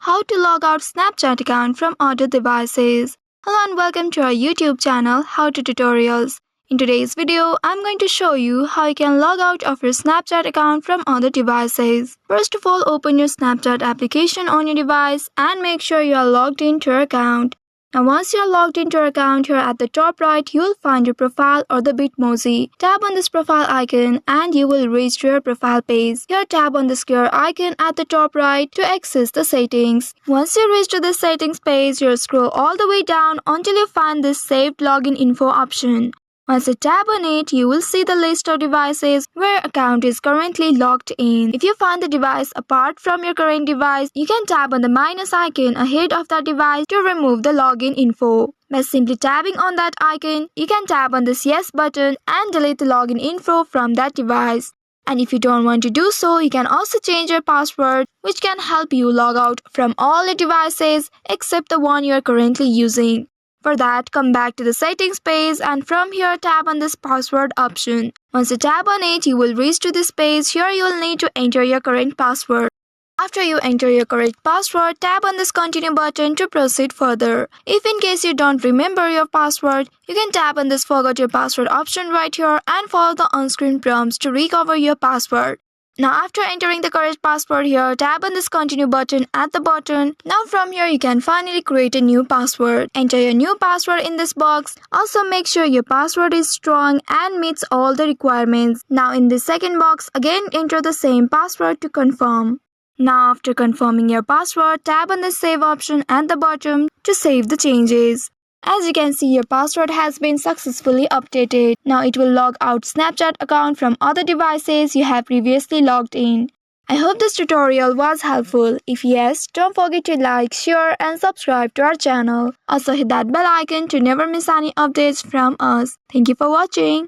how to log out Snapchat account from other devices. Hello and welcome to our YouTube channel How to Tutorials. In today's video, I'm going to show you how you can log out of your Snapchat account from other devices. First of all, open your Snapchat application on your device and make sure you are logged into your account. Now once you are logged into your account, here at the top right, you will find your profile or the Bitmoji. Tap on this profile icon and you will reach to your profile page. Here tap on the square icon at the top right to access the settings. Once you reach to the settings page, you scroll all the way down until you find this saved login info option. Once you tap on it, you will see the list of devices where account is currently logged in. If you find the device apart from your current device, you can tap on the minus icon ahead of that device to remove the login info. By simply tapping on that icon, you can tap on this yes button and delete the login info from that device. And if you don't want to do so, you can also change your password, which can help you log out from all your devices except the one you are currently using. For that, come back to the settings page and from here tap on this password option. Once you tap on it, you will reach to this page. Here you will need to enter your current password. After you enter your correct password, tap on this continue button to proceed further. If in case you don't remember your password, you can tap on this forgot your password option right here and follow the on-screen prompts to recover your password. Now after entering the correct password here, tap on this continue button at the bottom. Now from here you can finally create a new password. Enter your new password in this box. Also make sure your password is strong and meets all the requirements. Now in this second box, again enter the same password to confirm. Now after confirming your password, tap on the save option at the bottom to save the changes. As you can see, your password has been successfully updated. Now it will log out Snapchat account from other devices you have previously logged in. I hope this tutorial was helpful. If yes, don't forget to like, share and subscribe to our channel. Also hit that bell icon to never miss any updates from us. Thank you for watching.